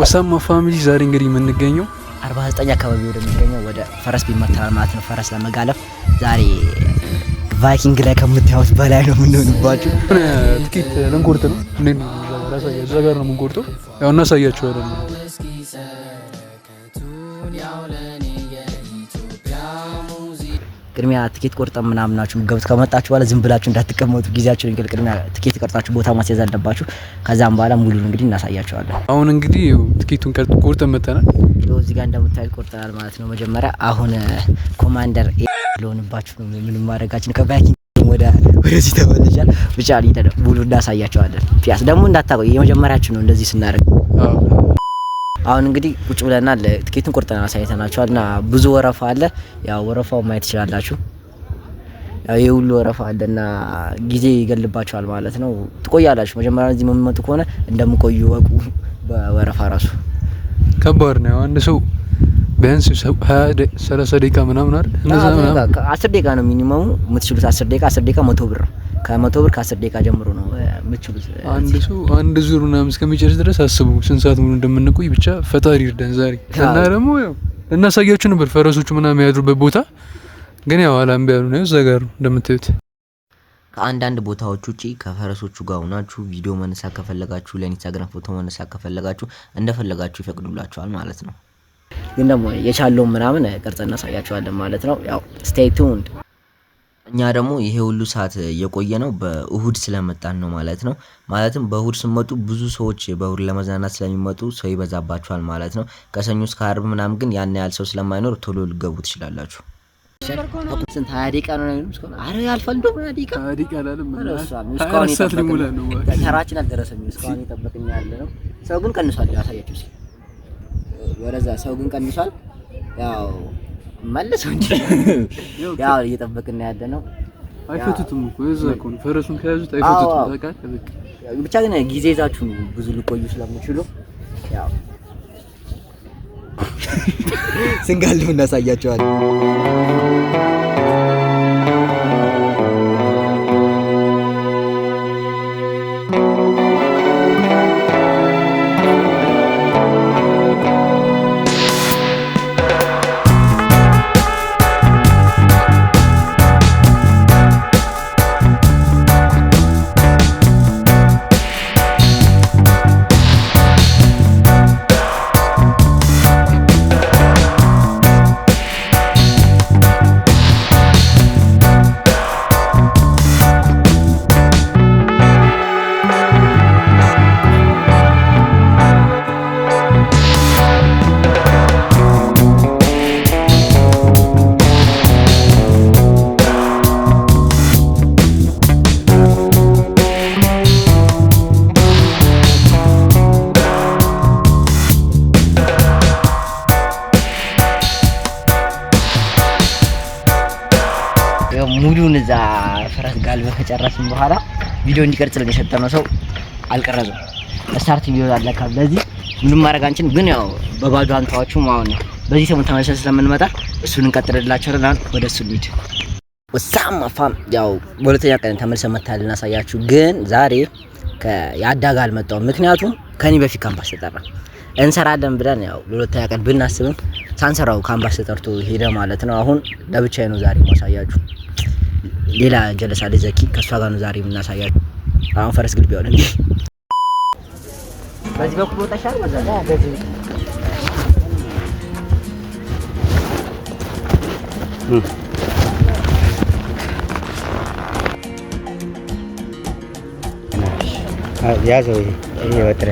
ወሳማ ፋሚሊ ዛሬ እንግዲህ የምንገኘው 49 አካባቢ ወደሚገኘው ወደ ፈረስ ቤት መጥተናል ማለት ነው። ፈረስ ለመጋለፍ ዛሬ ቫይኪንግ ላይ ከምታዩት በላይ ነው የምንሆንባችሁ። ትኬት ልንቆርጥ ነው። እንዴት ነው? እዛ ጋር ነው የምንቆርጠው። ያው እናሳያችኋለን። ቅድሚያ ትኬት ቆርጠን ምናምን ናችሁ ገብት ከመጣችሁ በኋላ ዝም ብላችሁ እንዳትቀመጡ። ጊዜያችሁን እንግዲህ ቅድሚያ ትኬት ቆርጣችሁ ቦታ ማስያዝ አለባችሁ። ከዛም በኋላ ሙሉን እንግዲህ እናሳያችኋለን። አሁን እንግዲህ ትኬቱን ቆርጠን መጥተናል። እዚህ ጋር እንደምታዩት ቆርጠናል ማለት ነው። መጀመሪያ አሁን ኮማንደር ለሆንባችሁ ነው ምንም ማድረጋችን ከቫይኪንግ ወደዚህ ተመልሻል። ብቻ ሊደረ ሙሉ እናሳያችኋለን። ፒያስ ደግሞ እንዳታቆይ የመጀመሪያችሁ ነው እንደዚህ ስናደርግ። አሁን እንግዲህ ቁጭ ብለናል። ትኬቱን ቆርጠናል አሳይተናችኋልና ብዙ ወረፋ አለ። ያው ወረፋው ማየት ትችላላችሁ። ያው የሁሉ ወረፋ አለና ጊዜ ይገልባችኋል ማለት ነው። ትቆያላችሁ። መጀመሪያ እዚህ የምትመጡ ከሆነ እንደምቆዩ ወቁ። በወረፋ ራሱ ከባድ ነው። አንድ ሰው ቢያንስ 30 ደቂቃ ምናምን አይደል? እንደዛ ምናምን 10 ደቂቃ ነው ሚኒመሙ የምትችሉት። 10 ደቂቃ 100 ብር ነው። ከ100 ብር ከ10 ደቂቃ ጀምሮ ነው የምትችሉት። አንድ ሰው አንድ ዙር ምናምን እስከሚጨርስ ድረስ አስቡ ስንት ሰዓት ሙሉ እንደምንቆይ። ብቻ ፈጣሪ ይርዳን ዛሬ። እና ደግሞ ያው እናሳያችሁ ነበር ፈረሶቹ ምናምን ያድሩበት ቦታ፣ ግን ያው አላምቢ ያሉ ነው። እዛ ጋር እንደምታዩት ከአንዳንድ ቦታዎች ውጪ ከፈረሶቹ ጋር ሆናችሁ ቪዲዮ መነሳት ከፈለጋችሁ፣ ለኢንስታግራም ፎቶ መነሳት ከፈለጋችሁ እንደፈለጋችሁ ይፈቅዱላችኋል ማለት ነው። ግን ደግሞ የቻለው ምናምን ቅርጽ እናሳያችኋለን ማለት ነው። ያው ስቴይ ቱንድ። እኛ ደግሞ ይሄ ሁሉ ሰዓት የቆየ ነው በእሁድ ስለመጣን ነው ማለት ነው። ማለትም በእሁድ ስመጡ ብዙ ሰዎች በእሁድ ለመዝናናት ስለሚመጡ ሰው ይበዛባችኋል ማለት ነው። ከሰኞ እስከ ዓርብ ምናምን ግን ያን ያህል ሰው ስለማይኖር ቶሎ ልገቡ ትችላላችሁ። ስንት 20 ደቂቃ ነው እስካሁን? አረ ያልፋል። እንደው 20 ደቂቃ አላለም። እስካሁን ይጠብቁኝ ነው። ተራችን አልደረሰም። እስካሁን ይጠብቁኝ ያለ ነው። ሰው ግን ቀንሷል። ያሳያችሁ እስኪ ወረዛ ሰው ግን ቀንሷል። ያው መልሰው እንጂ ያው እየጠበቅን ያለ ነው። አይፈቱትም እኮ እዛ እኮ ፈረሱን ከያዙት አይፈቱትም። በቃ ብቻ ግን ጊዜ ይዛችሁ ብዙ ልቆዩ ስለምችሉ ያው ስንጋልፍ እናሳያቸዋለን። ሙሉን እዛ ፈረስ ጋልበን ከጨረስን በኋላ ቪዲዮ እንዲቀርጽልን የሰጠነው ሰው አልቀረጸም። ስታርት ቪዲዮ አለካ ለዚህ ምንም ማድረግ አንችልም። ግን ያው በባዶ አንታዋችሁ ማለት ነው። በዚህ ሰሞን ተመልሰን ስለምንመጣ እሱን እንቀጥልላችኋለን። ወደ እሱ እንሂድ። ወሳማ ፋም ያው በሁለተኛ ቀን ተመልሰን መታለን እናሳያችሁ። ግን ዛሬ ከያዳጋ አልመጣሁም። ምክንያቱም ከኔ በፊት ካምፓስ ተጠራ እንሰራለን ብለን ያው ለሁለተኛ ቀን ብናስብም ሳንሰራው ካምፓስ ተጠርቶ ሄደ ማለት ነው። አሁን ለብቻዬ ነው ዛሬ ማሳያችሁ። ሌላ ጀለሳ ለዘኪ ከሷ ጋር ነው ዛሬ የምናሳያችሁ። አሁን ፈረስ ግልቢያ ወደ እንዴ በዚህ በኩል ወጣሻል ማለት ነው። በዚህ ያዘው ይሄ ወጥረ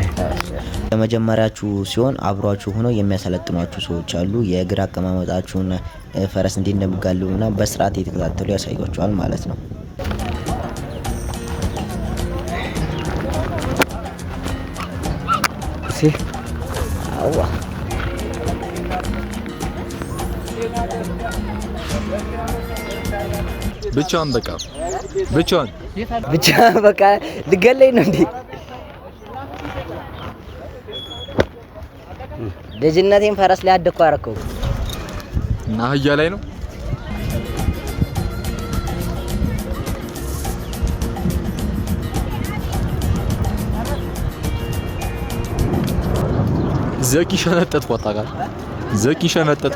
ለመጀመሪያችሁ ሲሆን አብሯችሁ ሆነው የሚያሰለጥኗችሁ ሰዎች አሉ። የእግር አቀማመጣችሁና ፈረስ እንዴት እንደምጋልቡና በስርዓት እየተከታተሉ ያሳያችኋል ማለት ነው። እሺ አዋ ብቻውን በቃ ብቻውን በቃ ልገለኝ ነው እንዴ? ልጅነቴን ፈረስ ላይ አደኩ አረከው እና አህያ ላይ ነው። ዘኪ ሸነጠጥ ወጣቃል ዘኪ ሸነጠጥ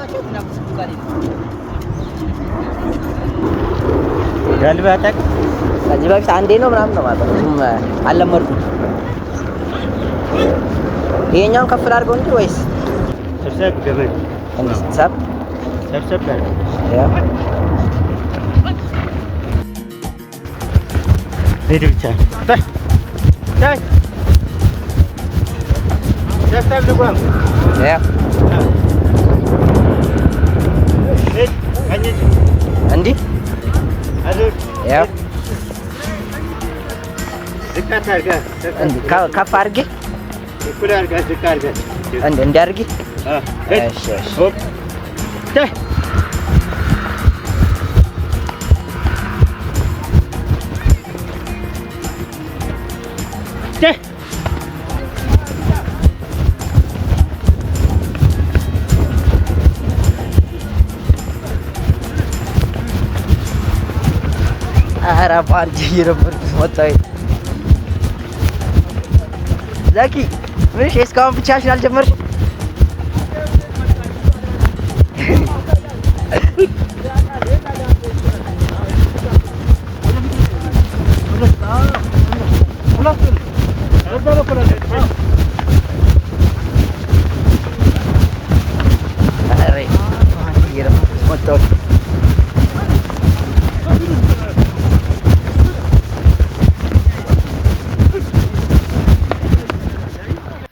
ገልባታክ ከዚህ በፊት አንዴ ነው ምናምን ነው ማለት ነው አልለመድኩም ይሄኛውን ከፍ አድርገው እንጂ ወይስ ሰብሰብ ገመድ እንዴ ሰብሰብ ያ ሄድብቻ ታይ ታይ ሰብሰብ ልጓም ያ እንዴ ያ ዝቃት አድርጋ ከፍ አድርጌ እኩል አድርጋ ዝቅ አድርጋ እንዴ አድርጌ እሺ እሺ ሆፕ ታይ ታይ ኧረ ፓርክ እየነበርኩት ወጣሁኝ። ዘኪ ምንሽ እስካሁን ብቻሽን አልጀመርሽም?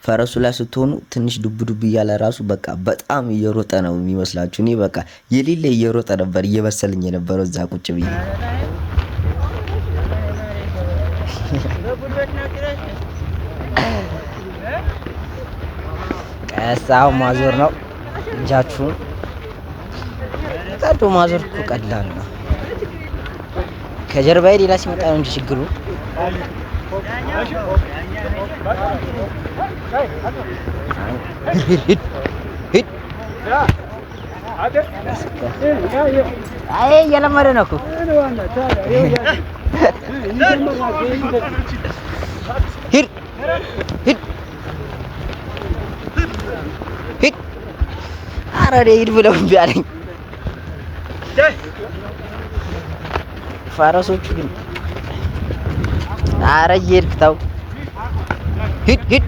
ፈረሱ ላይ ስትሆኑ ትንሽ ዱብ ዱብ እያለ ራሱ በቃ በጣም እየሮጠ ነው የሚመስላችሁ። እኔ በቃ የሌለ እየሮጠ ነበር እየመሰለኝ የነበረው እዛ ቁጭ ብዬ። ቀሳው ማዞር ነው እጃችሁን ቀዶ ማዞር እኮ ቀላል ነው። ከጀርባዬ ሌላ ሲመጣ ነው እንጂ ችግሩ አይ እየለመደ ነው እኮ ሂድ ሂድ ሂድ ኧረ ሂድ ብለው እምቢ አለኝ። ፈረሶቹ ግን ኧረ እየሄድክ ተው ሂድ ሂድ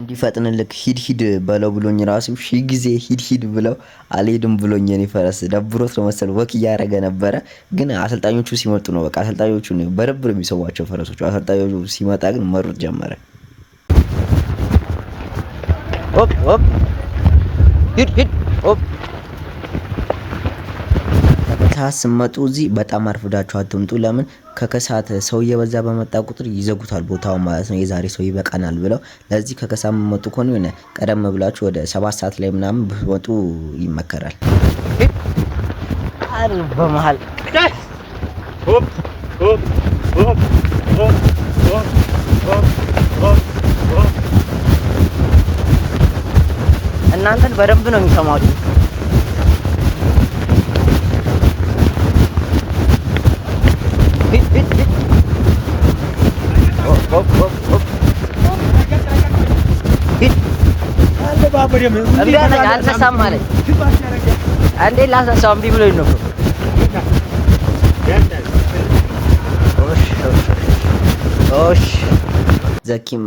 እንዲፈጥንልክ ሂድ ሂድ በለው ብሎኝ ራሱ ሺህ ጊዜ ሂድ ሂድ ብለው አልሄድም ብሎኝ የኔ ፈረስ ደብሮት ነው መሰል ወክ እያደረገ ነበረ። ግን አሰልጣኞቹ ሲመጡ ነው በቃ አሰልጣኞቹ ነው በረብር የሚሰዋቸው ፈረሶቹ። አሰልጣኞቹ ሲመጣ ግን መሩጥ ጀመረ። ሆፕ ሆፕ ሂድ ሂድ ሆፕ ታስመጡ እዚህ በጣም አርፍዳችሁ አትምጡ። ለምን ከከሳት ሰው እየበዛ በመጣ ቁጥር ይዘጉታል ቦታውን ማለት ነው። የዛሬ ሰው ይበቃናል ብለው ለዚህ ከከሳት መጡ ከሆነ የሆነ ቀደም ብላችሁ ወደ 7 ሰዓት ላይ ምናምን ብትመጡ ይመከራል። አር በመሃል ሆፕ ሆፕ ሆፕ ሆፕ ሆፕ እናንተን በደንብ ነው የሚሰማችሁ። አልተሳም ማለት አንዴ ላሳሳው እምቢ ብሎኝ ነው። ኦሽ ዘኪም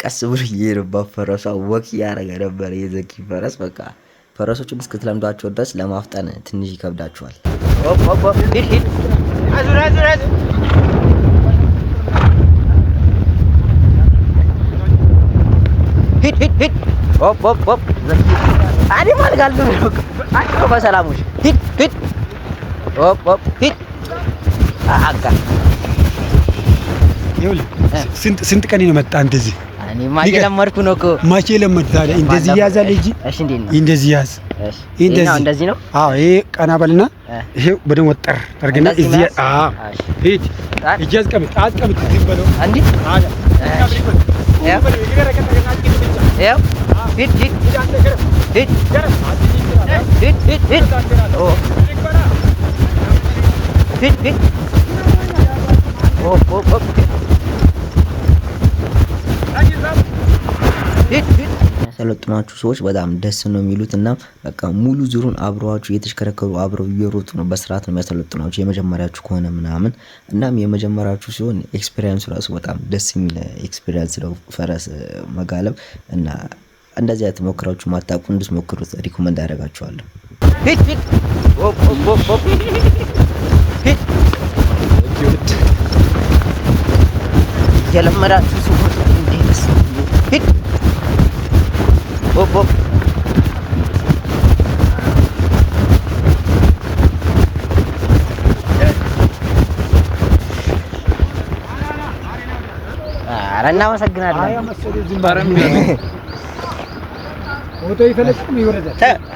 ቀስ ብሎ እየሄደባት ፈረሷ ወክ እያደረገ ነበር። የዘኪ ፈረስ በቃ ፈረሶቹን እስክትለምዷቸው ድረስ ለማፍጠን ትንሽ ይከብዳቸዋል። ሆፕ ሆፕ ሂድ ሂድ አዙር አዙር አዙር ሂድ ሂድ ሂድ ሆፕ ሆፕ ሆፕ አዲ ማልጋል ነው አጥቶ በሰላሙሽ ሂድ ሂድ ሆፕ ሆፕ ሂድ አጋ ይኸውልህ ስንት ቀን ነው መጣ እንደዚህ? እኔ ማቼ ለመድኩ ነው እኮ ማቼ ለመድኩ ታዲያ እንደዚህ ያዛል እንጂ እሺ እንዴ ነው እንደዚህ ያዝ እሺ እንደዚህ ነው። አዎ ይሄ ቀና በልና ይሄ በደም ወጠር አድርገና እዚህ አዎ ሂድ እጃዝ ቀምጥ አስቀምጥ ዝም በለው አንዲ አጋ ያው ሂድ ሂድ ሂድ ሂድ ሂድ ኦ ፊት ያሰለጥኗችሁ ሰዎች በጣም ደስ ነው የሚሉት እና በቃ ሙሉ ዙሩን አብረዋችሁ እየተሽከረከሩ አብረው እየሮጡ ነው። በስርዓት ነው የሚያሰለጥኗችሁ የመጀመሪያችሁ ከሆነ ምናምን። እናም የመጀመሪያችሁ ሲሆን ኤክስፒሪየንስ ራሱ በጣም ደስ የሚል ኤክስፒሪየንስ ነው ፈረስ መጋለብ እና እንደዚህ አትሞክራችሁ ማታውቁ እንድትሞክሩት ሪኮመንድ አደርጋችኋለሁ። ሂድ ሂድ የለመዳችሁ ሰዎች እንዴት ሂድ ኦፕ ኧረ እናመሰግናለን። ፎቶ ይፈልግም ይወረደ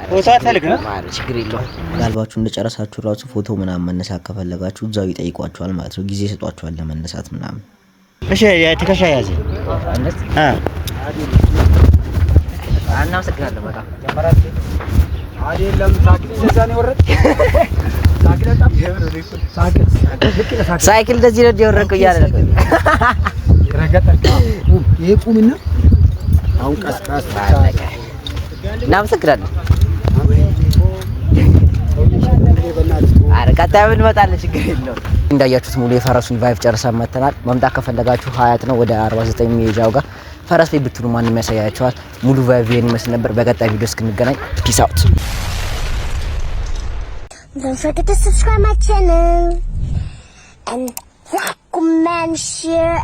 ፎቶ አትፈልግም ማለት ችግር የለውም። ጋልባችሁ እንደጨረሳችሁ ራሱ ፎቶ ምናምን መነሳት ከፈለጋችሁ እዛው ይጠይቋችኋል ማለት ነው። ጊዜ ሰጧችኋል ለመነሳት ምናምን። እሺ የትከሻ ያዘ እናመሰግናለን በጣም አይደለም። ሳይክል እንደዚህ ነው የወረድኩ እያለ ነው ይሄ ቁምና አሁን ቀስቀስ እናመሰግናለን። ቀጣይ እንመጣለን ችግር የለውም። እንዳያችሁት ሙሉ የፈረሱን ቫይቭ ጨርሰን መተናል። መምጣት ከፈለጋችሁ ሀያት ነው ወደ 49 ሚጃው ጋር ፈረስ ቤት ብትሉ ማንም ያሳያችኋል። ሙሉ ቫይቭ ይሄን ይመስል ነበር። በቀጣይ ቪዲዮ እስክንገናኝ ፒስ አውት። Don't forget to subscribe my channel and like, comment, share.